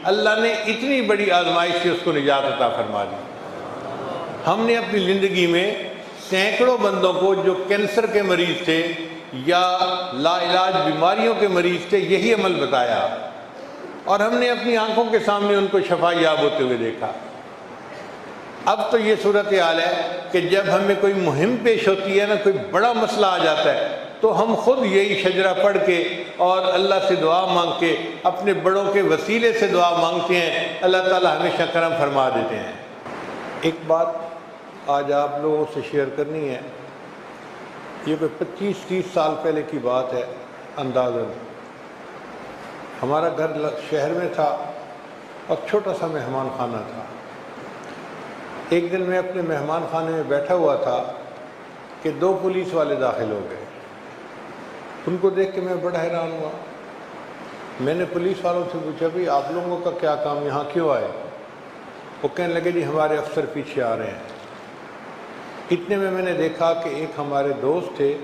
اللہ نے اتنی بڑی آزمائش سے اس کو نجات عطا فرما دی۔ ہم نے اپنی زندگی میں سینکڑوں بندوں کو جو کینسر کے مریض تھے یا لا علاج بیماریوں کے مریض تھے یہی عمل بتایا، اور ہم نے اپنی آنکھوں کے سامنے ان کو شفا یاب ہوتے ہوئے دیکھا۔ اب تو یہ صورتحال ہے کہ جب ہمیں کوئی مہم پیش ہوتی ہے نا، کوئی بڑا مسئلہ آ جاتا ہے، تو ہم خود یہی شجرہ پڑھ کے اور اللہ سے دعا مانگ کے اپنے بڑوں کے وسیلے سے دعا مانگتے ہیں، اللہ تعالیٰ ہمیشہ کرم فرما دیتے ہیں۔ ایک بات آج آپ لوگوں سے شیئر کرنی ہے، یہ کوئی 25-30 سال پہلے کی بات ہے اندازاً۔ ہمارا گھر شہر میں تھا اور چھوٹا سا مہمان خانہ تھا۔ ایک دن میں اپنے مہمان خانے میں بیٹھا ہوا تھا کہ 2 پولیس والے داخل ہو گئے۔ ان کو دیکھ کے میں بڑا حیران ہوا۔ میں نے پولیس والوں سے پوچھا بھی آپ لوگوں کا کیا کام، یہاں کیوں آئے؟ وہ کہنے لگے جی ہمارے افسر پیچھے آ رہے ہیں۔ اتنے میں نے دیکھا کہ ایک ہمارے دوست تھے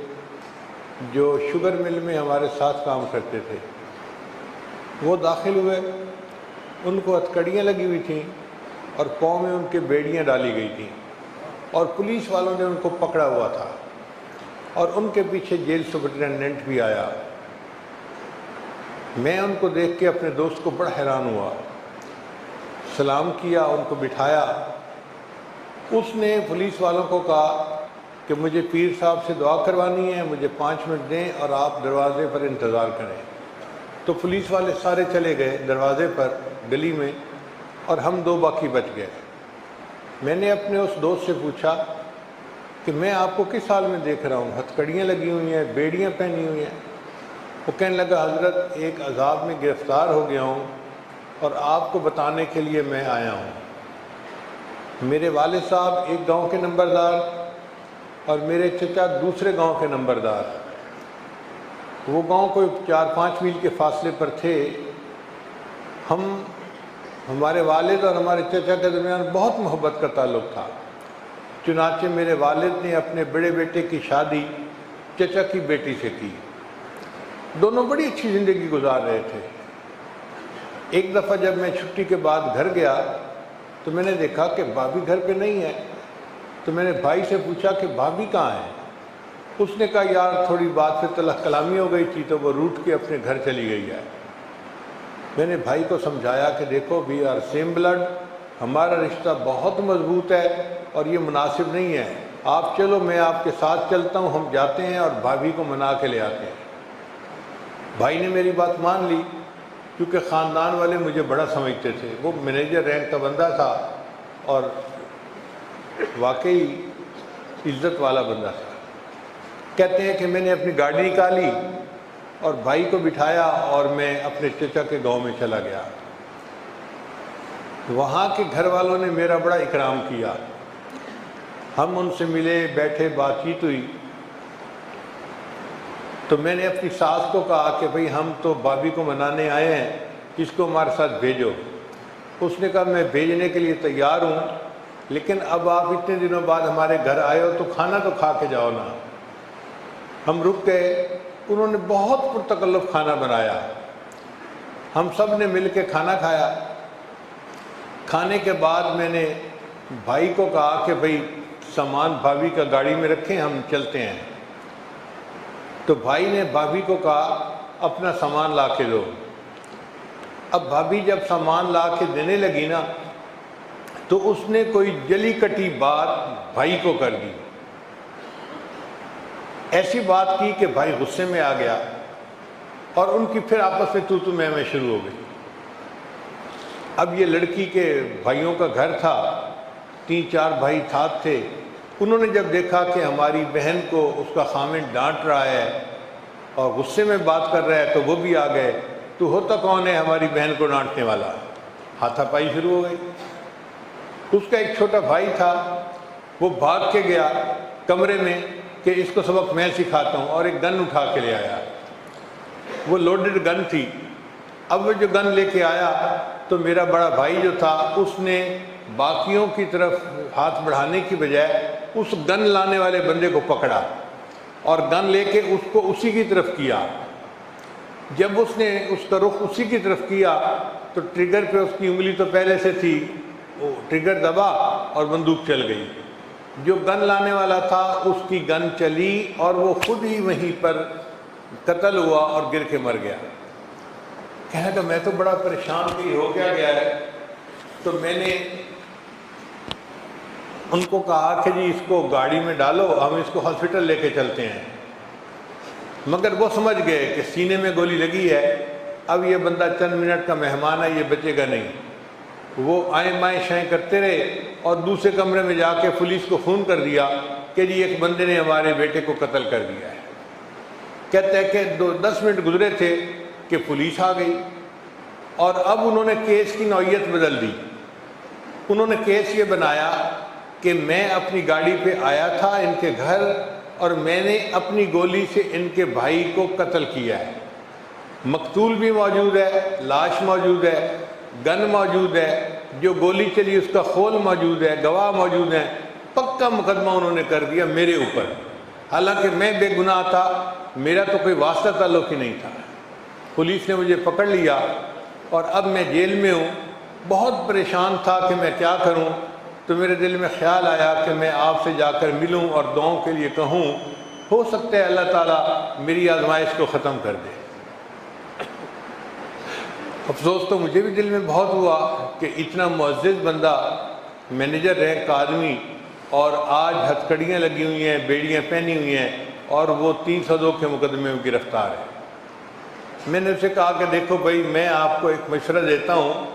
جو شوگر مل میں ہمارے ساتھ کام کرتے تھے، وہ داخل ہوئے۔ ان کو ہتھکڑیاں لگی ہوئی تھیں اور پاؤں میں ان کے بیڑیاں ڈالی گئی تھیں، اور پولیس والوں نے ان کو پکڑا ہوا تھا، اور ان کے پیچھے جیل سپرنٹینڈنٹ بھی آیا۔ میں ان کو دیکھ کے اپنے دوست کو بڑا حیران ہوا، سلام کیا، ان کو بٹھایا۔ اس نے پولیس والوں کو کہا کہ مجھے پیر صاحب سے دعا کروانی ہے، مجھے 5 منٹ دیں اور آپ دروازے پر انتظار کریں۔ تو پولیس والے سارے چلے گئے دروازے پر گلی میں، اور ہم 2 باقی بچ گئے۔ میں نے اپنے اس دوست سے پوچھا کہ میں آپ کو کس حال میں دیکھ رہا ہوں، ہتھکڑیاں لگی ہوئی ہیں، بیڑیاں پہنی ہوئی ہیں؟ وہ کہنے لگا حضرت ایک عذاب میں گرفتار ہو گیا ہوں اور آپ کو بتانے کے لیے میں آیا ہوں۔ میرے والد صاحب ایک گاؤں کے نمبردار اور میرے چچا دوسرے گاؤں کے نمبردار، وہ گاؤں کوئی 4-5 میل کے فاصلے پر تھے۔ ہمارے والد اور ہمارے چچا کے درمیان بہت محبت کا تعلق تھا، چنانچہ میرے والد نے اپنے بڑے بیٹے کی شادی چچا کی بیٹی سے کی۔ دونوں بڑی اچھی زندگی گزار رہے تھے۔ ایک دفعہ جب میں چھٹی کے بعد گھر گیا تو میں نے دیکھا کہ بھابھی گھر پہ نہیں ہے، تو میں نے بھائی سے پوچھا کہ بھابھی کہاں ہے؟ اس نے کہا یار تھوڑی بات پہ تلخ کلامی ہو گئی تھی تو وہ روٹ کے اپنے گھر چلی گئی ہے۔ میں نے بھائی کو سمجھایا کہ دیکھو وی آر سیم بلڈ، ہمارا رشتہ بہت مضبوط ہے اور یہ مناسب نہیں ہے، آپ چلو میں آپ کے ساتھ چلتا ہوں، ہم جاتے ہیں اور بھابھی کو منا کے لے آتے ہیں۔ بھائی نے میری بات مان لی، کیونکہ خاندان والے مجھے بڑا سمجھتے تھے، وہ مینیجر رینک کا بندہ تھا اور واقعی عزت والا بندہ تھا۔ کہتے ہیں کہ میں نے اپنی گاڑی نکالی اور بھائی کو بٹھایا اور میں اپنے چچا کے گاؤں میں چلا گیا۔ وہاں کے گھر والوں نے میرا بڑا اکرام کیا، ہم ان سے ملے، بیٹھے، بات چیت ہوئی۔ تو میں نے اپنی ساس کو کہا کہ بھئی ہم تو بھابھی کو منانے آئے ہیں، اس کو ہمارے ساتھ بھیجو۔ اس نے کہا میں بھیجنے کے لیے تیار ہوں، لیکن اب آپ اتنے دنوں بعد ہمارے گھر آئے ہو تو کھانا تو کھا کے جاؤ نا۔ ہم رک گئے، انہوں نے بہت پرتکلف کھانا بنایا، ہم سب نے مل کے کھانا کھایا۔ کھانے کے بعد میں نے بھائی کو کہا کہ بھئی سامان بھابھی کا گاڑی میں رکھیں، ہم چلتے ہیں۔ تو بھائی نے بھابھی کو کہا اپنا سامان لا کے دو۔ اب بھابھی جب سامان لا کے دینے لگی نا تو اس نے کوئی جلی کٹی بات بھائی کو کر دی، ایسی بات کی کہ بھائی غصے میں آ گیا اور ان کی پھر آپس میں تو میں شروع ہو گئی۔ اب یہ لڑکی کے بھائیوں کا گھر تھا، 3-4 بھائی ساتھ تھے۔ انہوں نے جب دیکھا کہ ہماری بہن کو اس کا خامن ڈانٹ رہا ہے اور غصے میں بات کر رہا ہے تو وہ بھی آ گئے، تو ہوتا کون ہے ہماری بہن کو ڈانٹنے والا؟ ہاتھا پائی شروع ہو گئی۔ اس کا ایک چھوٹا بھائی تھا، وہ بھاگ کے گیا کمرے میں کہ اس کو سبق میں سکھاتا ہوں، اور ایک گن اٹھا کے لے آیا۔ وہ لوڈڈ گن تھی۔ اب وہ جو گن لے کے آیا تو میرا بڑا بھائی جو تھا اس نے باقیوں کی طرف ہاتھ بڑھانے کی بجائے اس گن لانے والے بندے کو پکڑا اور گن لے کے اس کو اسی کی طرف کیا۔ جب اس نے اس کا رخ اسی کی طرف کیا تو ٹریگر پہ اس کی انگلی تو پہلے سے تھی، وہ ٹریگر دبا اور بندوق چل گئی۔ جو گن لانے والا تھا اس کی گن چلی اور وہ خود ہی وہیں پر قتل ہوا اور گر کے مر گیا۔ کہنے کہ میں تو بڑا پریشان کہ ہو کیا گیا ہے۔ تو میں نے ان کو کہا کہ جی اس کو گاڑی میں ڈالو، ہم اس کو ہاسپٹل لے کے چلتے ہیں۔ مگر وہ سمجھ گئے کہ سینے میں گولی لگی ہے، اب یہ بندہ چند منٹ کا مہمان ہے، یہ بچے گا نہیں۔ وہ آئیں بائیں شائیں کرتے رہے اور دوسرے کمرے میں جا کے پولیس کو فون کر دیا کہ جی ایک بندے نے ہمارے بیٹے کو قتل کر دیا ہے۔ کہتے ہیں کہ 10 منٹ گزرے تھے کہ پولیس آ گئی اور اب انہوں نے کیس کی نوعیت بدل دی۔ انہوں نے کیس یہ بنایا کہ میں اپنی گاڑی پہ آیا تھا ان کے گھر اور میں نے اپنی گولی سے ان کے بھائی کو قتل کیا ہے۔ مقتول بھی موجود ہے، لاش موجود ہے، گن موجود ہے، جو گولی چلی اس کا خول موجود ہے، گواہ موجود ہیں۔ پکا مقدمہ انہوں نے کر دیا میرے اوپر، حالانکہ میں بے گناہ تھا، میرا تو کوئی واسطہ تعلق ہی نہیں تھا۔ پولیس نے مجھے پکڑ لیا اور اب میں جیل میں ہوں۔ بہت پریشان تھا کہ میں کیا کروں، تو میرے دل میں خیال آیا کہ میں آپ سے جا کر ملوں اور دعاؤں کے لیے کہوں، ہو سکتا ہے اللہ تعالیٰ میری آزمائش کو ختم کر دے۔ افسوس تو مجھے بھی دل میں بہت ہوا کہ اتنا معزز بندہ، مینیجر رینک کا آدمی، اور آج ہتھکڑیاں لگی ہوئی ہیں، بیڑیاں پہنی ہوئی ہیں اور وہ 302 کے مقدمے میں گرفتار ہے۔ میں نے اسے کہا کہ دیکھو بھائی، میں آپ کو ایک مشورہ دیتا ہوں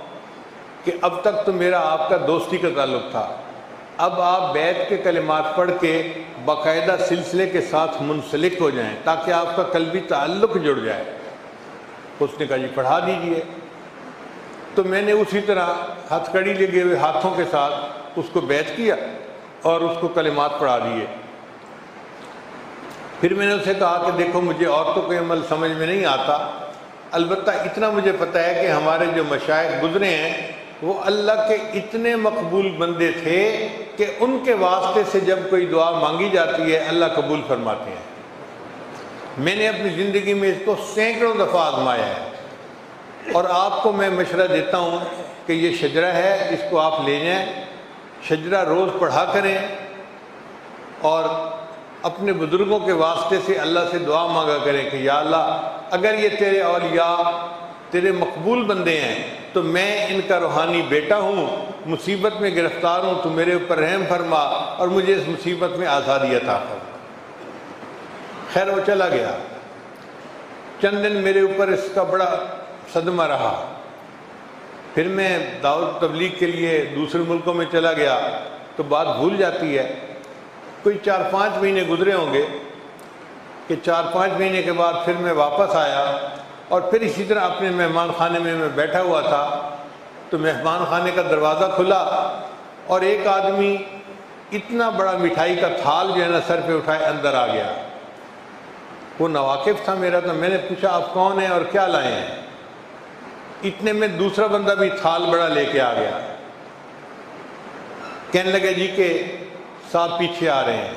کہ اب تک تو میرا آپ کا دوستی کا تعلق تھا، اب آپ بیعت کے کلمات پڑھ کے باقاعدہ سلسلے کے ساتھ منسلک ہو جائیں تاکہ آپ کا قلبی تعلق جڑ جائے۔ اس نے کہا جی پڑھا دیجئے۔ تو میں نے اسی طرح ہتھ کڑی لگے ہوئے ہاتھوں کے ساتھ اس کو بیعت کیا اور اس کو کلمات پڑھا دیے۔ پھر میں نے اسے کہا کہ دیکھو مجھے عورتوں کے عمل سمجھ میں نہیں آتا، البتہ اتنا مجھے پتہ ہے کہ ہمارے جو مشائخ گزرے ہیں وہ اللہ کے اتنے مقبول بندے تھے کہ ان کے واسطے سے جب کوئی دعا مانگی جاتی ہے اللہ قبول فرماتے ہیں۔ میں نے اپنی زندگی میں اس کو سینکڑوں دفعہ آزمایا ہے، اور آپ کو میں مشورہ دیتا ہوں کہ یہ شجرہ ہے، اس کو آپ لے جائیں، شجرہ روز پڑھا کریں اور اپنے بزرگوں کے واسطے سے اللہ سے دعا مانگا کریں کہ یا اللہ اگر یہ تیرے اولیاء تیرے مقبول بندے ہیں تو میں ان کا روحانی بیٹا ہوں، مصیبت میں گرفتار ہوں، تو میرے اوپر رحم فرما اور مجھے اس مصیبت میں آزادی عطا فرما۔ خیر وہ چلا گیا۔ چند دن میرے اوپر اس کا بڑا صدمہ رہا۔ پھر میں دعوت تبلیغ کے لیے دوسرے ملکوں میں چلا گیا تو بات بھول جاتی ہے۔ کوئی 4-5 مہینے گزرے ہوں گے کہ 4-5 مہینے کے بعد پھر میں واپس آیا اور پھر اسی طرح اپنے مہمان خانے میں بیٹھا ہوا تھا تو مہمان خانے کا دروازہ کھلا اور ایک آدمی اتنا بڑا مٹھائی کا تھال جو ہے نا سر پہ اٹھائے اندر آ گیا۔ وہ نواقف تھا میرا، تو میں نے پوچھا آپ کون ہیں اور کیا لائے ہیں؟ اتنے میں دوسرا بندہ بھی تھال بڑا لے کے آ گیا۔ کہنے لگے جی کہ صاحب پیچھے آ رہے ہیں۔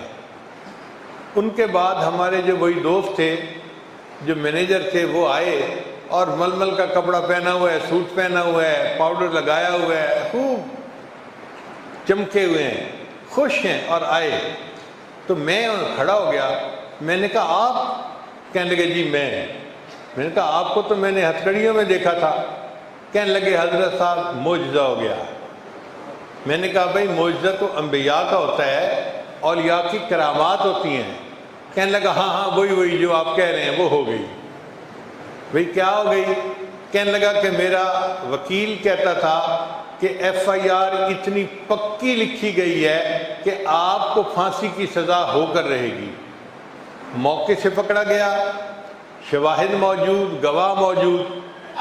ان کے بعد ہمارے جو وہی دوست تھے جو مینیجر تھے وہ آئے اور ململ کا کپڑا پہنا ہوا ہے، سوٹ پہنا ہوا ہے، پاؤڈر لگایا ہوا ہے، خوب چمکے ہوئے ہیں، خوش ہیں، اور آئے۔ تو میں کھڑا ہو گیا، میں نے کہا آپ؟ کہنے لگے جی میں نے کہا آپ کو تو میں نے ہتھکڑیوں میں دیکھا تھا۔ کہنے لگے حضرت صاحب معجزہ ہو گیا۔ میں نے کہا بھائی معجزہ تو انبیاء کا ہوتا ہے، اولیاء کی کرامات ہوتی ہیں۔ کہنے لگا ہاں وہی جو آپ کہہ رہے ہیں وہ ہو گئی۔ بھئی کیا ہو گئی؟ کہنے لگا کہ میرا وکیل کہتا تھا کہ FIR اتنی پکی لکھی گئی ہے کہ آپ کو پھانسی کی سزا ہو کر رہے گی۔ موقع سے پکڑا گیا، شواہد موجود، گواہ موجود،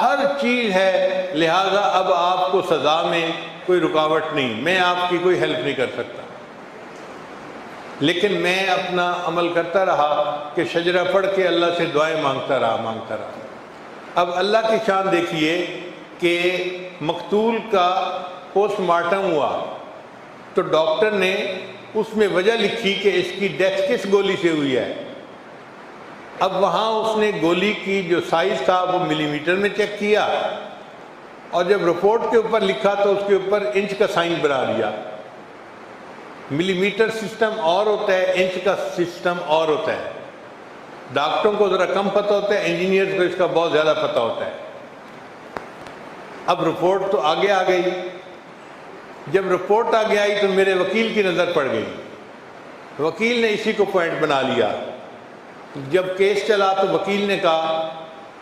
ہر چیز ہے، لہذا اب آپ کو سزا میں کوئی رکاوٹ نہیں، میں آپ کی کوئی ہیلپ نہیں کر سکتا۔ لیکن میں اپنا عمل کرتا رہا کہ شجرہ پڑھ کے اللہ سے دعائیں مانگتا رہا۔ اب اللہ کی شان دیکھیے کہ مقتول کا پوسٹ مارٹم ہوا تو ڈاکٹر نے اس میں وجہ لکھی کہ اس کی ڈیتھ کس گولی سے ہوئی ہے۔ اب وہاں اس نے گولی کی جو سائز تھا وہ ملی میٹر میں چیک کیا اور جب رپورٹ کے اوپر لکھا تو اس کے اوپر انچ کا سائن بنا دیا۔ ملی میٹر سسٹم اور ہوتا ہے، انچ کا سسٹم اور ہوتا ہے۔ ڈاکٹروں کو ذرا کم پتہ ہوتا ہے، انجینئرز کو اس کا بہت زیادہ پتہ ہوتا ہے۔ اب رپورٹ تو آگے آ گئی، جب رپورٹ آگے آئی تو میرے وکیل کی نظر پڑ گئی، وکیل نے اسی کو پوائنٹ بنا لیا۔ جب کیس چلا تو وکیل نے کہا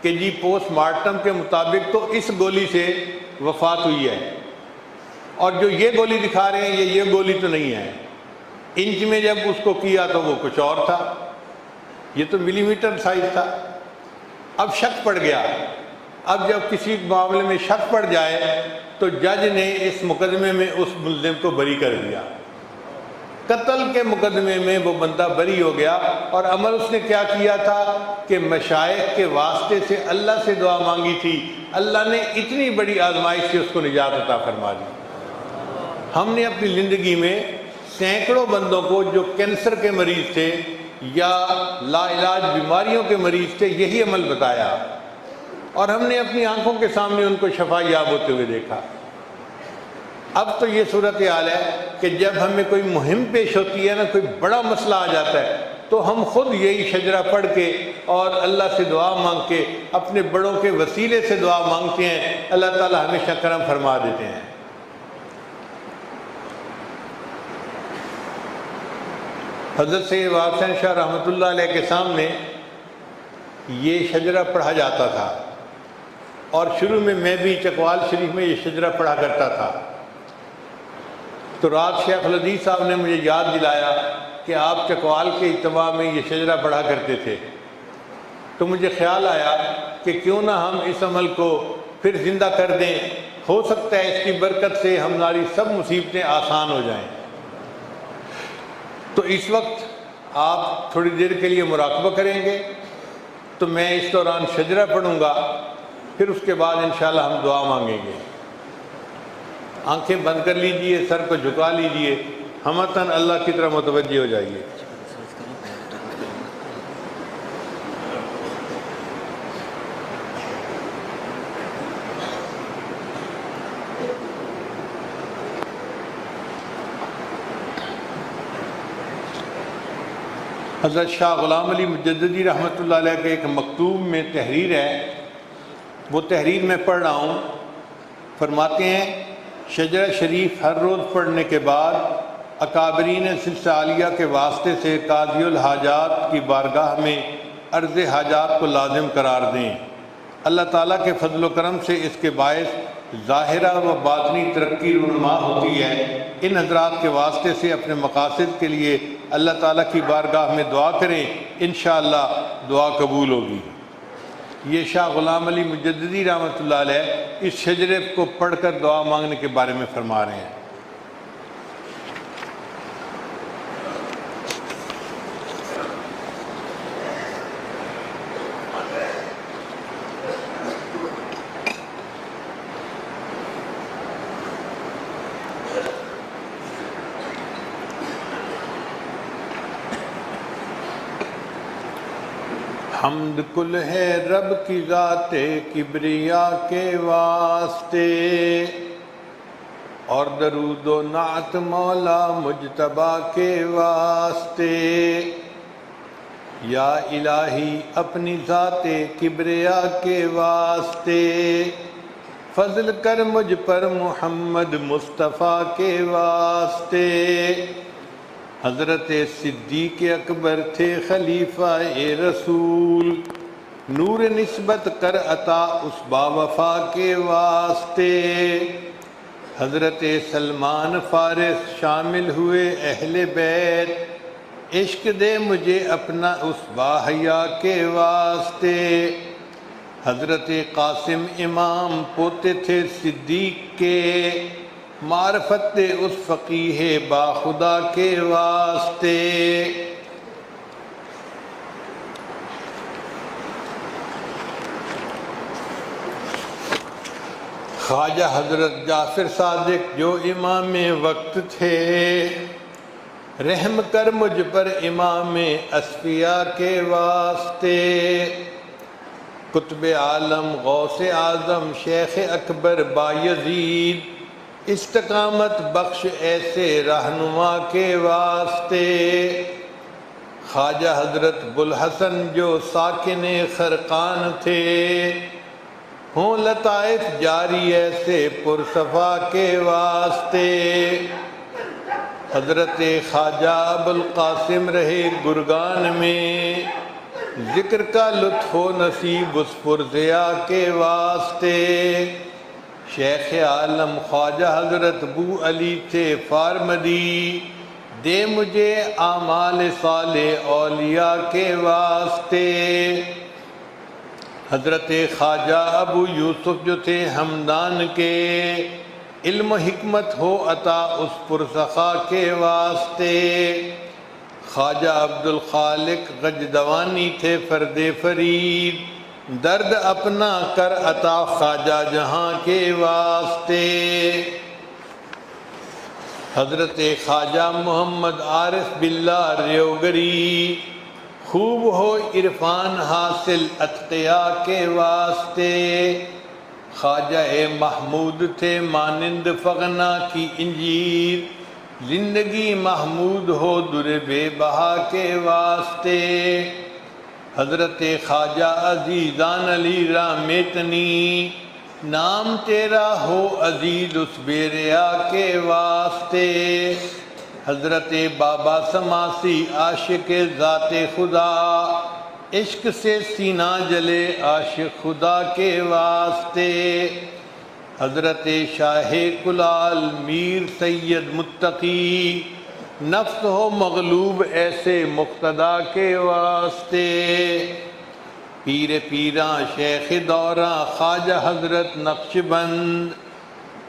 کہ جی پوسٹ مارٹم کے مطابق تو اس گولی سے وفات ہوئی ہے، اور جو یہ گولی دکھا رہے ہیں یہ گولی تو نہیں ہے، انچ میں جب اس کو کیا تو وہ کچھ اور تھا، یہ تو ملی میٹر سائز تھا۔ اب شک پڑ گیا۔ اب جب کسی معاملے میں شک پڑ جائے تو جج نے اس مقدمے میں اس ملزم کو بری کر دیا، قتل کے مقدمے میں وہ بندہ بری ہو گیا۔ اور عمل اس نے کیا کیا تھا کہ مشائخ کے واسطے سے اللہ سے دعا مانگی تھی، اللہ نے اتنی بڑی آزمائش سے اس کو نجات عطا فرما دی۔ ہم نے اپنی زندگی میں سینکڑوں بندوں کو جو کینسر کے مریض تھے یا لا علاج بیماریوں کے مریض تھے یہی عمل بتایا، اور ہم نے اپنی آنکھوں کے سامنے ان کو شفا یاب ہوتے ہوئے دیکھا۔ اب تو یہ صورتحال ہے کہ جب ہمیں کوئی مہم پیش ہوتی ہے نا، کوئی بڑا مسئلہ آ جاتا ہے، تو ہم خود یہی شجرہ پڑھ کے اور اللہ سے دعا مانگ کے اپنے بڑوں کے وسیلے سے دعا مانگتے ہیں، اللہ تعالی ہمیشہ کرم فرما دیتے ہیں۔ حضرت سید حسین شاہ رحمۃ اللہ علیہ کے سامنے یہ شجرہ پڑھا جاتا تھا، اور شروع میں بھی چکوال شریف میں یہ شجرہ پڑھا کرتا تھا۔ تو رات شیخ الحدیث صاحب نے مجھے یاد دلایا کہ آپ چکوال کے اجتماع میں یہ شجرہ پڑھا کرتے تھے، تو مجھے خیال آیا کہ کیوں نہ ہم اس عمل کو پھر زندہ کر دیں، ہو سکتا ہے اس کی برکت سے ہماری سب مصیبتیں آسان ہو جائیں۔ تو اس وقت آپ تھوڑی دیر کے لیے مراقبہ کریں گے، تو میں اس دوران شجرہ پڑھوں گا، پھر اس کے بعد انشاءاللہ ہم دعا مانگیں گے۔ آنکھیں بند کر لیجئے، سر کو جھکا لیجئے، ہمتاً اللہ کی طرف متوجہ ہو جائیے۔ حضرت شاہ غلام علی مجددی رحمۃ اللہ علیہ کے ایک مکتوب میں تحریر ہے، وہ تحریر میں پڑھ رہا ہوں۔ فرماتے ہیں شجرہ شریف ہر روز پڑھنے کے بعد اکابرین سلسلہ عالیہ کے واسطے سے قاضی الحاجات کی بارگاہ میں عرض حاجات کو لازم قرار دیں۔ اللہ تعالیٰ کے فضل و کرم سے اس کے باعث ظاہرہ و باطنی ترقی رونما ہوتی ہے۔ ان حضرات کے واسطے سے اپنے مقاصد کے لیے اللہ تعالیٰ کی بارگاہ میں دعا کریں، انشاءاللہ دعا قبول ہوگی۔ یہ شاہ غلام علی مجددی رحمۃ اللہ علیہ اس شجرے کو پڑھ کر دعا مانگنے کے بارے میں فرما رہے ہیں۔ حمد کل ہے رب کی ذات کبریا کے واسطے، اور درود و نعت مولا مجتبی کے واسطے۔ یا الہی اپنی ذات کبریا کے واسطے فضل کر مجھ پر محمد مصطفیٰ کے واسطے۔ حضرت صدیق اکبر تھے خلیفہ رسول، نور نسبت کر عطا اس باوفا کے واسطے۔ حضرت سلمان فارس شامل ہوئے اہل بیت، عشق دے مجھے اپنا اس باحیا کے واسطے۔ حضرت قاسم امام پوتے تھے صدیق کے، معرفت دے اس فقیہ با خدا کے واسطے۔ خواجہ حضرت جعفر صادق جو امام وقت تھے، رحم کر مجھ پر امام اصفیاء کے واسطے۔ قطب عالم غوث اعظم شیخ اکبر بایزید استقامت بخش ایسے رہنما کے واسطے، خواجہ حضرت بوالحسن جو ساکن خرقان تھے، ہوں لطائف جاری ایسے پرصفا کے واسطے، حضرت خواجہ ابوالقاسم رہے گرگان میں، ذکر کا لطف و نصیب اس پرزیا کے واسطے، شیخ عالم خواجہ حضرت بو علی تھے فارمدی، دے مجھے اعمال صالح اولیاء کے واسطے، حضرت خواجہ ابو یوسف جو تھے ہمدان کے، علم و حکمت ہو عطا اس پرسخا کے واسطے، خواجہ عبدالخالق غجدوانی تھے فرد فرید، درد اپنا کر عطا خواجہ جہاں کے واسطے، حضرت خواجہ محمد عارف باللہ ریوگری، خوب ہو عرفان حاصل اتقیاء کے واسطے، خواجہ محمود تھے مانند فغنا کی انجیر، زندگی محمود ہو در بے بہا کے واسطے، حضرت خواجہ عزیزان علی رامیتنی، نام تیرا ہو عزیز اس بے ریا کے واسطے، حضرت بابا سماسی عاشق ذات خدا، عشق سے سینہ جلے عاشق خدا کے واسطے، حضرت شاہ کلال میر سید متقی، نفس ہو مغلوب ایسے مقتدا کے واسطے، پیر پیراں شیخ دوراں خواجہ حضرت نقش بند،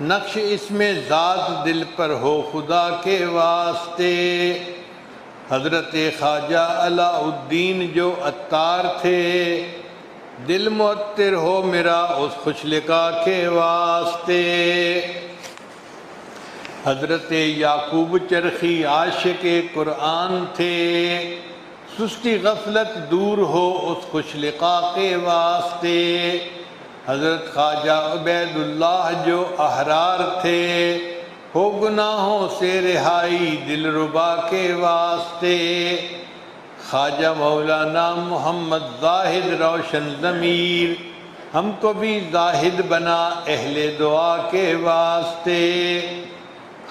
نقش اس میں ذات دل پر ہو خدا کے واسطے، حضرت خواجہ علاء الدین جو عطار تھے، دل معطر ہو میرا اس خوش لقا کے واسطے، حضرت یعقوب چرخی عاشق قرآن تھے، سستی غفلت دور ہو اس خوش لقا کے واسطے، حضرت خواجہ عبید اللہ جو احرار تھے، ہو گناہوں سے رہائی دل ربا کے واسطے، خواجہ مولانا محمد زاہد روشن ضمیر، ہم کو بھی زاہد بنا اہل دعا کے واسطے،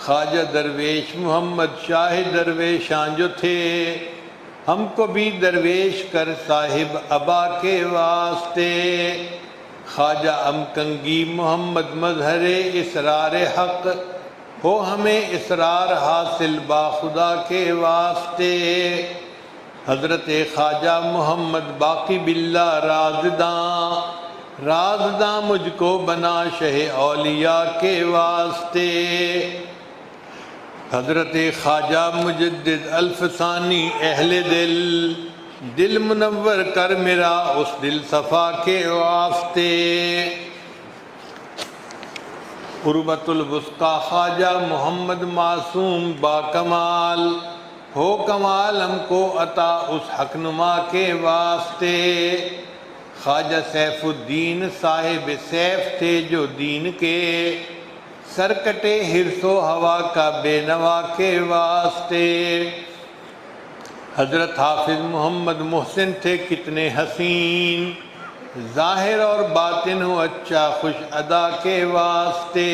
خواجہ درویش محمد شاہ درویشاں جو تھے، ہم کو بھی درویش کر صاحب ابا کے واسطے، خواجہ امکنگی محمد مظہر اسرار حق، ہو ہمیں اسرار حاصل با خدا کے واسطے، حضرت خواجہ محمد باقی باللہ رازداں مجھ کو بنا شہ اولیاء کے واسطے، حضرت خواجہ مجدد الفسانی اہل دل منور کر میرا اس دل صفا کے واسطے، قربت الوسطی خواجہ محمد معصوم با کمال، ہو کمال ہم کو عطا اس حق نما کے واسطے، خواجہ سیف الدین صاحب سیف تھے جو دین کے، سر کٹے حرص و ہوا کا بے نوا کے واسطے، حضرت حافظ محمد محسن تھے کتنے حسین، ظاہر اور باطن ہو اچھا خوش ادا کے واسطے،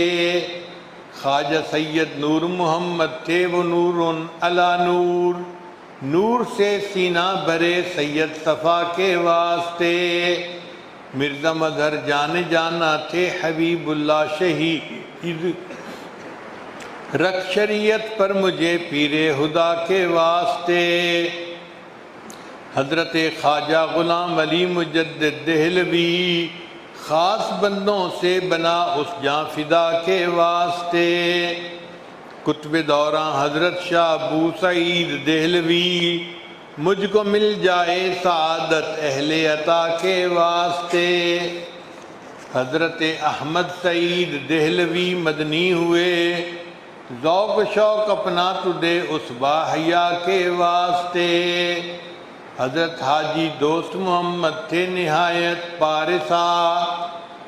خواجہ سید نور محمد تھے وہ نور علی نور، نور سے سینہ بھرے سید صفا کے واسطے، مرزا مظہر جان جانا تھے حبیب اللہ شہید، رکھ شریعت پر مجھے پیر خدا کے واسطے، حضرت خواجہ غلام علی مجدد دہلوی، خاص بندوں سے بنا اس جاں فدا کے واسطے، قطب دوراں حضرت شاہ ابو سعید دہلوی، مجھ کو مل جائے سعادت اہل عطا کے واسطے، حضرت احمد سعید دہلوی مدنی ہوئے، ذوق و شوق اپنا تو دے اس باحیا کے واسطے، حضرت حاجی دوست محمد تھے نہایت پارسا،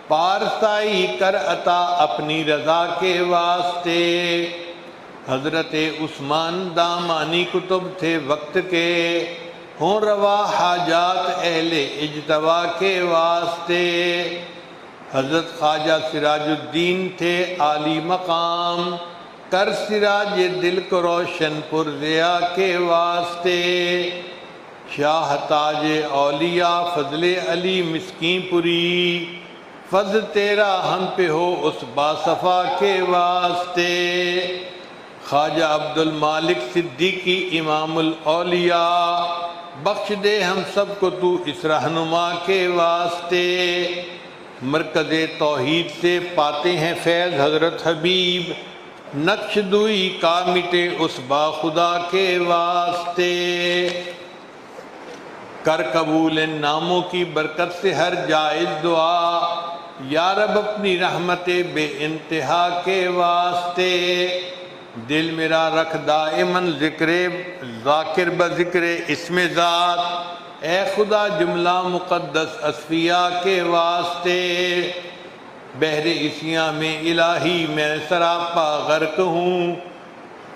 پارسائی کر عطا اپنی رضا کے واسطے۔ حضرت عثمان دامانی کتب تھے وقت کے، ہوں روا حاجات اہل اجتبا کے واسطے۔ حضرت خواجہ سراج الدین تھے عالی مقام، کر سراج دل کو روشن پر ضیاء کے واسطے۔ شاہ تاج اولیاء فضل علی مسکین پوری، فضل تیرا ہم پہ ہو اس باصفا کے واسطے۔ خواجہ عبد المالک صدیقی امام الاولیاء، بخش دے ہم سب کو تو اس رہنما کے واسطے۔ مرکز توحید سے پاتے ہیں فیض حضرت حبیب، نقش دوئی کا مٹے اس با خدا کے واسطے۔ کر قبول ان ناموں کی برکت سے ہر جائز دعا، یا رب اپنی رحمت بے انتہا کے واسطے۔ دل میرا رکھ دائماً ذکر ذاکر بذکر اسم ذات، اے خدا جملہ مقدس اصفیاء کے واسطے۔ بحر عصیاں میں الہی میں سراپا غرق ہوں،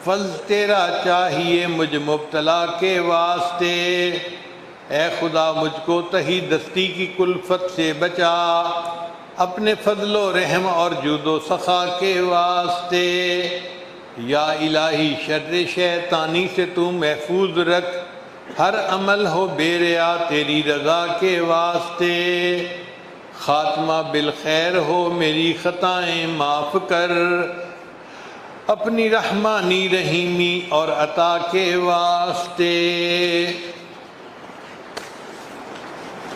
فضل تیرا چاہیے مجھ مبتلا کے واسطے۔ اے خدا مجھ کو تہی دستی کی کلفت سے بچا، اپنے فضل و رحم اور جود و سخا کے واسطے۔ یا الہی شر شیطانی سے تو محفوظ رکھ، ہر عمل ہو بے ریا تیری رضا کے واسطے۔ خاتمہ بالخیر ہو میری خطائیں معاف کر، اپنی رحمانی رحیمی اور عطا کے واسطے۔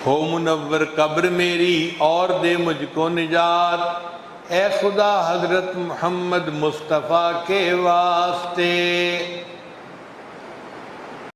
ہو منور قبر میری اور دے مجھ کو نجات، اے خدا حضرت محمد مصطفیٰ کے واسطے۔